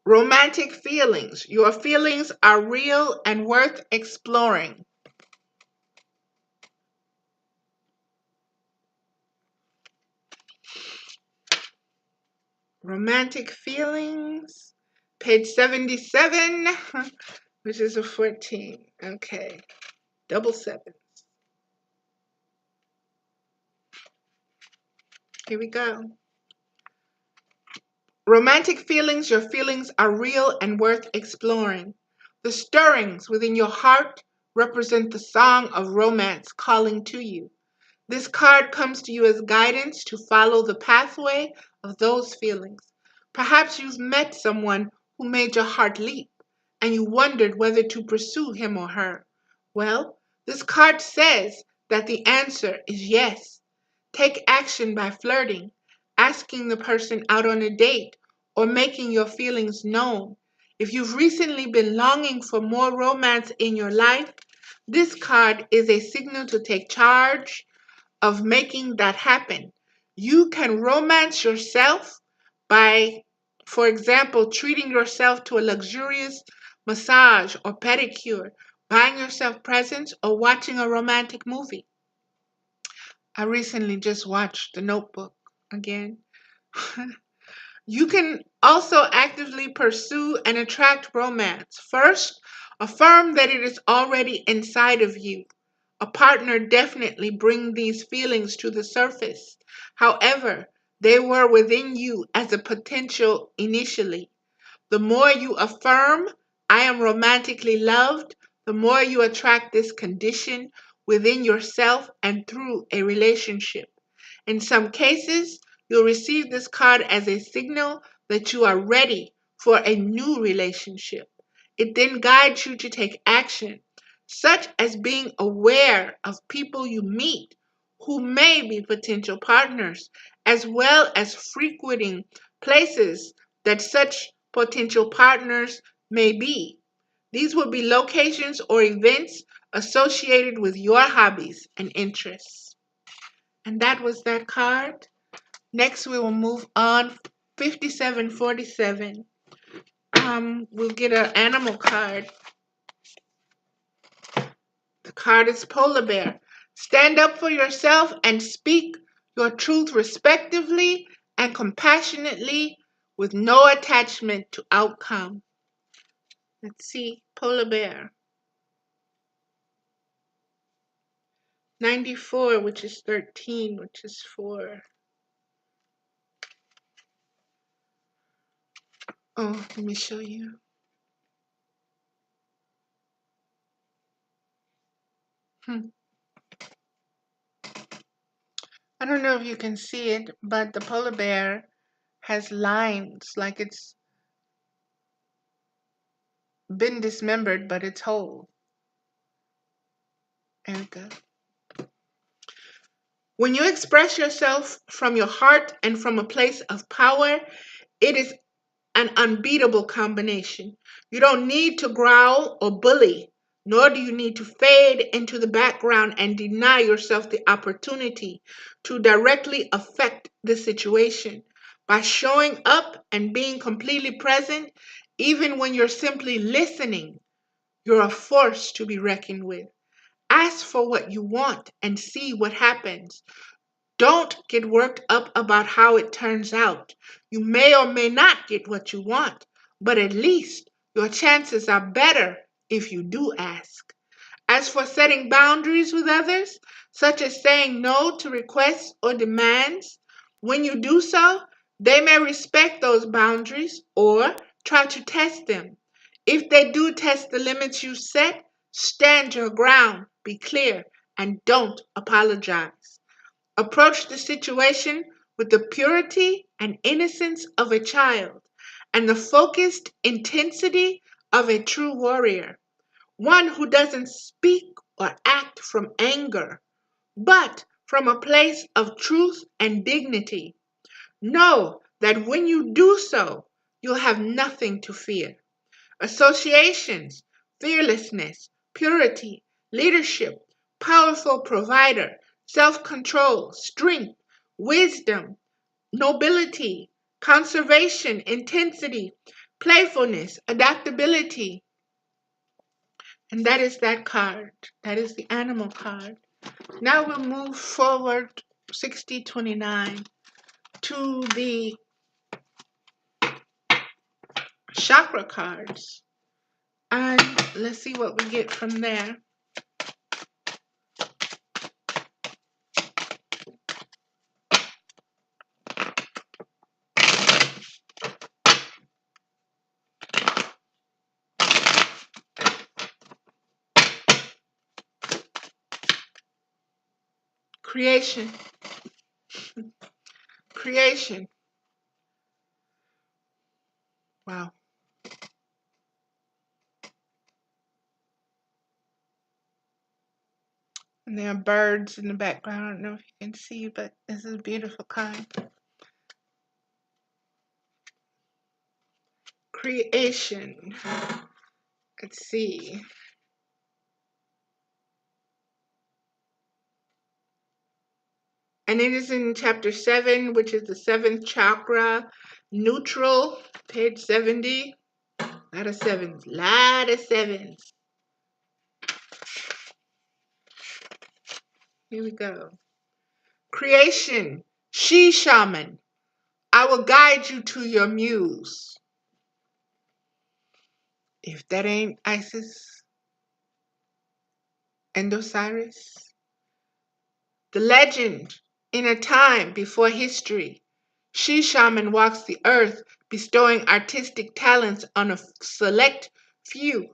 Romantic feelings. Your feelings are real and worth exploring. Romantic feelings. Page 77, which is a 14. Okay. Double sevens. Here we go. Romantic feelings, your feelings are real and worth exploring. The stirrings within your heart represent the song of romance calling to you. This card comes to you as guidance to follow the pathway of those feelings. Perhaps you've met someone who made your heart leap and you wondered whether to pursue him or her. Well, this card says that the answer is yes. Take action by flirting, asking the person out on a date, or making your feelings known. If you've recently been longing for more romance in your life, this card is a signal to take charge of making that happen. You can romance yourself by, for example, treating yourself to a luxurious massage or pedicure, buying yourself presents, or watching a romantic movie. I recently just watched The Notebook again. You can also actively pursue and attract romance. First, affirm that it is already inside of you. A partner definitely brings these feelings to the surface. However, they were within you as a potential initially. The more you affirm, I am romantically loved, the more you attract this condition within yourself and through a relationship. In some cases, you'll receive this card as a signal that you are ready for a new relationship. It then guides you to take action, such as being aware of people you meet who may be potential partners, as well as frequenting places that such potential partners may be. These will be locations or events associated with your hobbies and interests. And that was that card. Next, we will move on. 5747. We'll get an animal card. The card is Polar Bear. Stand up for yourself and speak your truth respectively and compassionately with no attachment to outcome. Let's see, Polar Bear. 94, which is 13, which is 4. Oh, let me show you. I don't know if you can see it, but the polar bear has lines like it's been dismembered, but it's whole. There we go. When you express yourself from your heart and from a place of power, it is an unbeatable combination. You don't need to growl or bully, nor do you need to fade into the background and deny yourself the opportunity to directly affect the situation. By showing up and being completely present, even when you're simply listening, you're a force to be reckoned with. Ask for what you want and see what happens. Don't get worked up about how it turns out. You may or may not get what you want, but at least your chances are better if you do ask. As for setting boundaries with others, such as saying no to requests or demands, when you do so, they may respect those boundaries or try to test them. If they do test the limits you set, stand your ground, be clear, and don't apologize. Approach the situation with the purity and innocence of a child and the focused intensity of a true warrior, one who doesn't speak or act from anger, but from a place of truth and dignity. Know that when you do so, you'll have nothing to fear. Associations, fearlessness, purity, leadership, powerful provider, self control, strength, wisdom, nobility, conservation, intensity, playfulness, adaptability. And that is that card. That is the animal card. Now we'll move forward 6029 to the chakra cards. And let's see what we get from there. Creation. Creation. Wow. And there are birds in the background. I don't know if you can see, but this is a beautiful card. Creation. Let's see. And it is in chapter 7, which is the 7th chakra, neutral, page 70. Lot of sevens. Lot of sevens. Here we go. Creation. She shaman. I will guide you to your muse. If that ain't Isis and Osiris. The legend, in a time before history, she shaman walks the earth, bestowing artistic talents on a select few.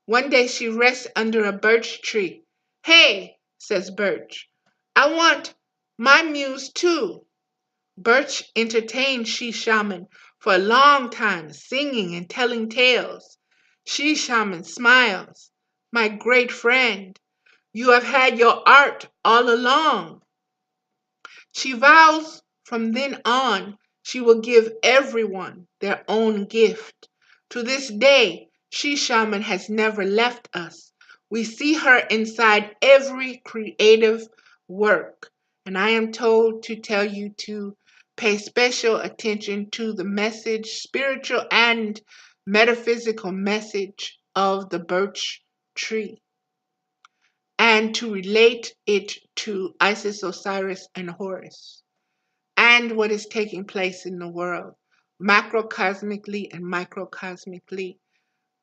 One day she rests under a birch tree. Hey, says Birch, I want my muse too. Birch entertained she shaman for a long time, singing and telling tales. She shaman smiles. My great friend, you have had your art all along. She vows from then on she will give everyone their own gift. To this day, she shaman has never left us. We see her inside every creative work. And I am told to tell you to pay special attention to the message, spiritual and metaphysical message of the birch tree, and to relate it to Isis, Osiris, and Horus, and what is taking place in the world, macrocosmically and microcosmically.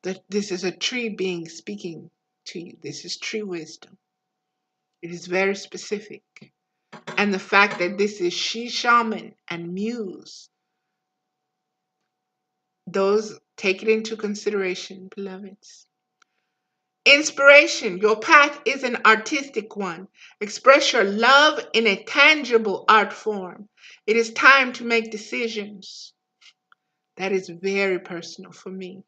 That this is a tree being speaking to you. This is tree wisdom. It is very specific. And the fact that this is she shaman and muse, those take it into consideration, beloveds. Inspiration. Your path is an artistic one. Express your love in a tangible art form. It is time to make decisions. That is very personal for me.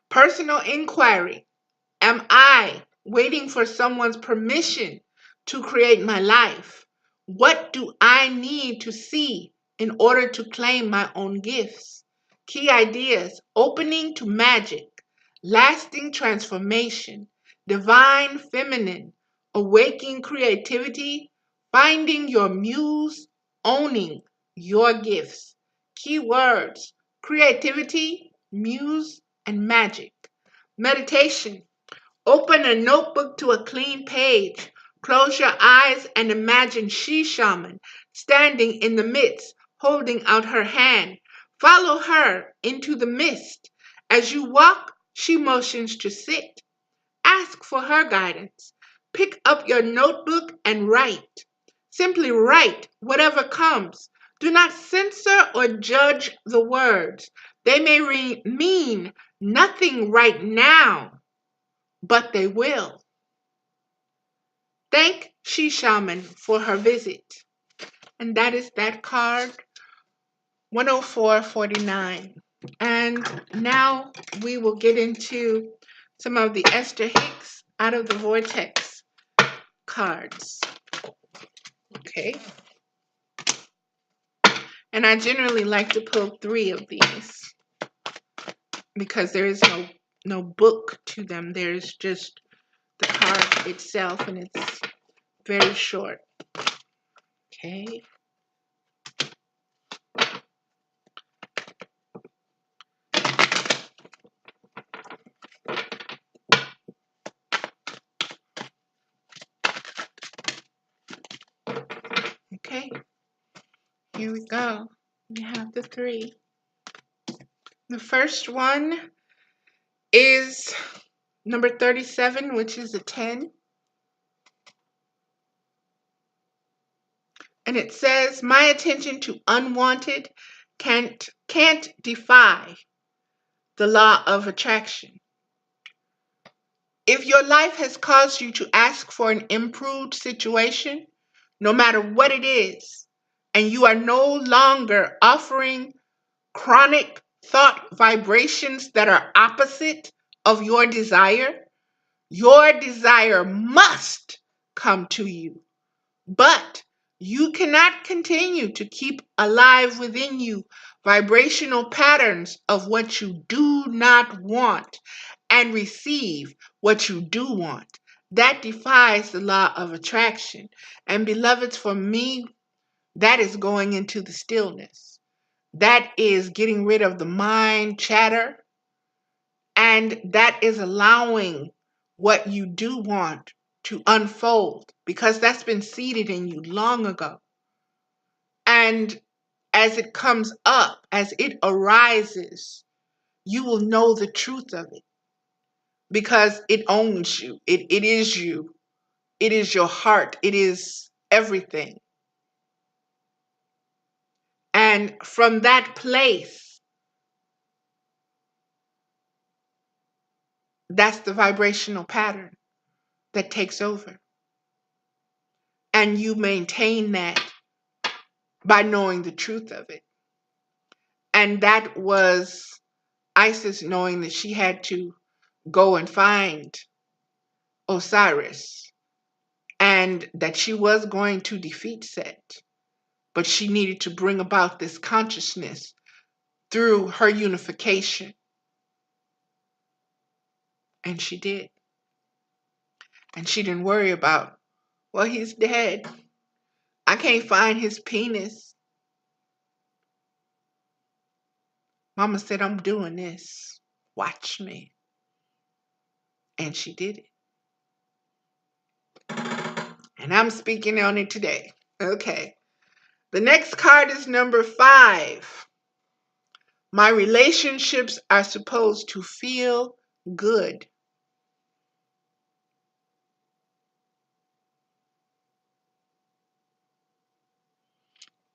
Personal inquiry. Am I waiting for someone's permission to create my life? What do I need to see in order to claim my own gifts? Key ideas: opening to magic, lasting transformation, divine feminine, awakening creativity, finding your muse, owning your gifts. Keywords: creativity, muse, and magic. Meditation. Open a notebook to a clean page. Close your eyes and imagine she shaman standing in the midst, holding out her hand. Follow her into the mist. As you walk, she motions to sit. Ask for her guidance. Pick up your notebook and write. Simply write whatever comes. Do not censor or judge the words. They may mean nothing right now, but they will. Thank She Shaman for her visit. And that is that card, 10449. And now we will get into some of the Esther Hicks Out of the Vortex cards. Okay. And I generally like to pull 3 of these because there is no book to them. There's just the card itself, and it's very short. Okay. Okay. Here we go. We have the 3. The first one is number 37, which is a 10. And it says, my attention to unwanted can't defy the law of attraction. If your life has caused you to ask for an improved situation, no matter what it is, and you are no longer offering chronic thought vibrations that are opposite of your desire must come to you. But you cannot continue to keep alive within you vibrational patterns of what you do not want and receive what you do want. That defies the law of attraction. And beloveds, for me, that is going into the stillness. That is getting rid of the mind chatter. And that is allowing what you do want to unfold, because that's been seeded in you long ago. And as it comes up, as it arises, you will know the truth of it, because it owns you. It is you. It is your heart. It is everything. And from that place, that's the vibrational pattern that takes over. And you maintain that by knowing the truth of it. And that was Isis knowing that she had to go and find Osiris, and that she was going to defeat Set, but she needed to bring about this consciousness through her unification. And she did. And she didn't worry about, well, he's dead. I can't find his penis. Mama said, I'm doing this. Watch me. And she did it. And I'm speaking on it today. Okay. The next card is number 5. My relationships are supposed to feel good.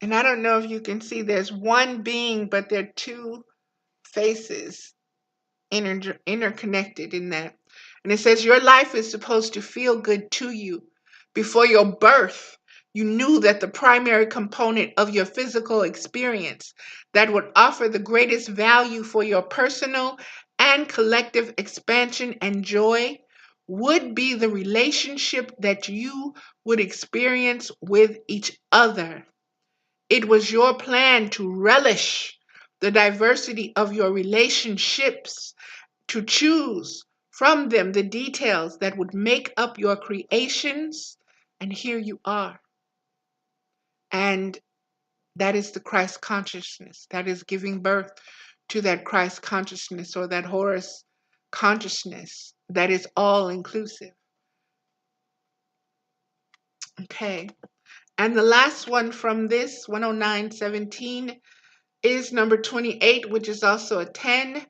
And I don't know if you can see, there's one being, but there are 2 faces interconnected in that. And it says, your life is supposed to feel good to you. Before your birth, you knew that the primary component of your physical experience that would offer the greatest value for your personal and collective expansion and joy would be the relationship that you would experience with each other. It was your plan to relish the diversity of your relationships, to choose from them the details that would make up your creations, and here you are. And that is the Christ consciousness. That is giving birth to that Christ consciousness, or that Horus consciousness that is all inclusive. Okay. And the last one from this, 10917, is number 28, which is also a 10.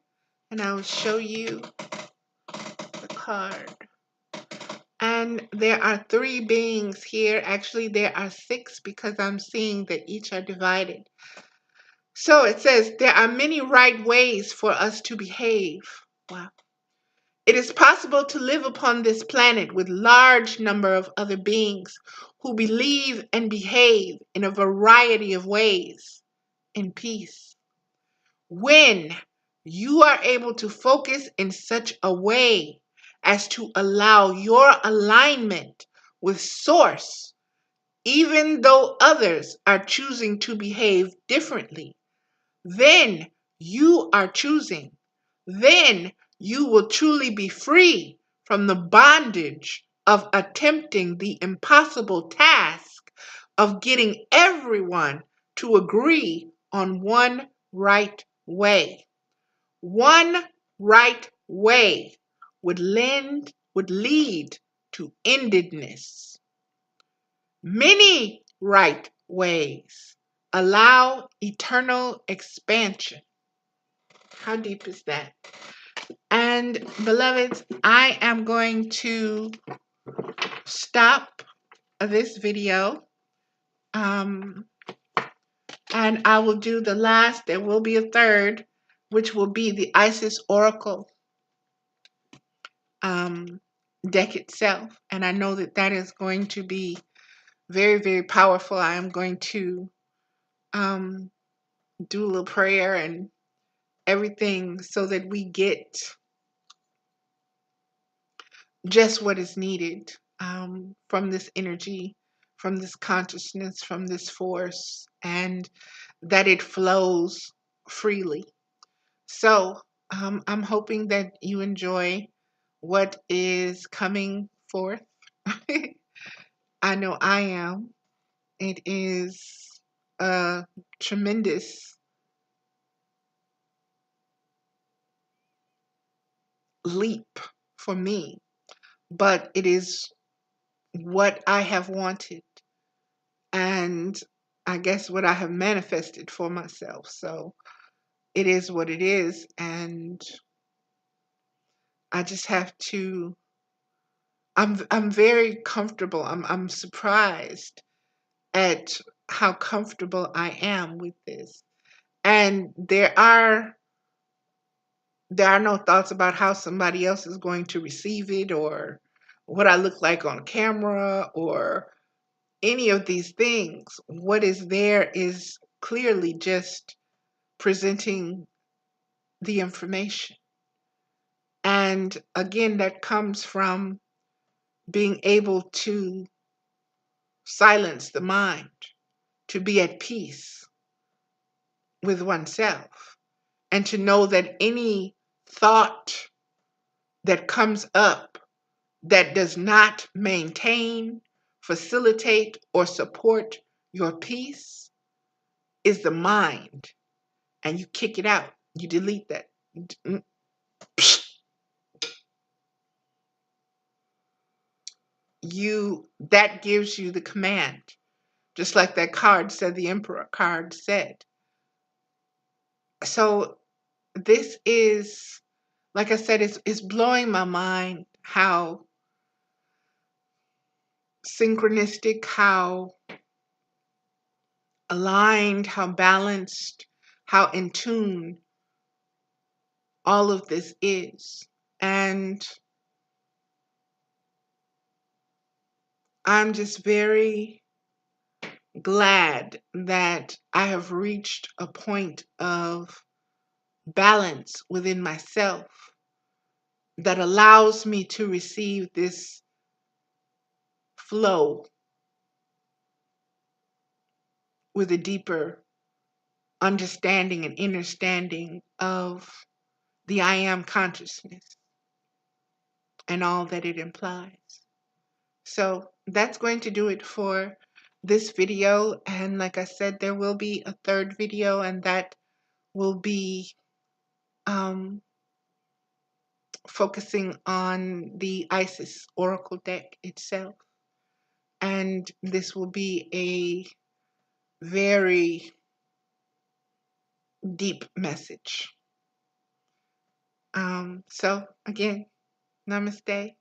And I will show you the card. And there are 3 beings here. Actually, there are 6, because I'm seeing that each are divided. So it says, there are many right ways for us to behave. Wow. It is possible to live upon this planet with large number of other beings who believe and behave in a variety of ways in peace. When you are able to focus in such a way as to allow your alignment with Source, even though others are choosing to behave differently, then you are choosing. Then you will truly be free from the bondage of attempting the impossible task of getting everyone to agree on one right way. One right way would lead to endedness. Many right ways allow eternal expansion. How deep is that? And beloveds, I am going to stop this video. And I will do the last. There will be a third, which will be the Isis Oracle deck itself. And I know that that is going to be very, very powerful. I am going to do a little prayer and everything so that we get just what is needed from this energy, from this consciousness, from this force, and that it flows freely. So I'm hoping that you enjoy what is coming forth. I know I am. It is a tremendous leap for me, but it is what I have wanted and I guess what I have manifested for myself. So it is what it is, and I just have to. I'm very comfortable. I'm surprised at how comfortable I am with this, and there are no thoughts about how somebody else is going to receive it or what I look like on camera or any of these things. What is there is clearly just presenting the information. And again, that comes from being able to silence the mind, to be at peace with oneself, and to know that any thought that comes up that does not maintain, facilitate, or support your peace is the mind. And you kick it out. You delete that. That gives you the command. Just like that card said, the Emperor card said. So this is, like I said, it's blowing my mind how synchronistic, how aligned, how balanced, how in tune all of this is. And I'm just very glad that I have reached a point of balance within myself that allows me to receive this flow with a deeper understanding and understanding of the I am consciousness and all that it implies. So that's going to do it for this video. And like I said, there will be a third video, and that will be focusing on the Isis Oracle deck itself. And this will be a very deep message. So again, namaste.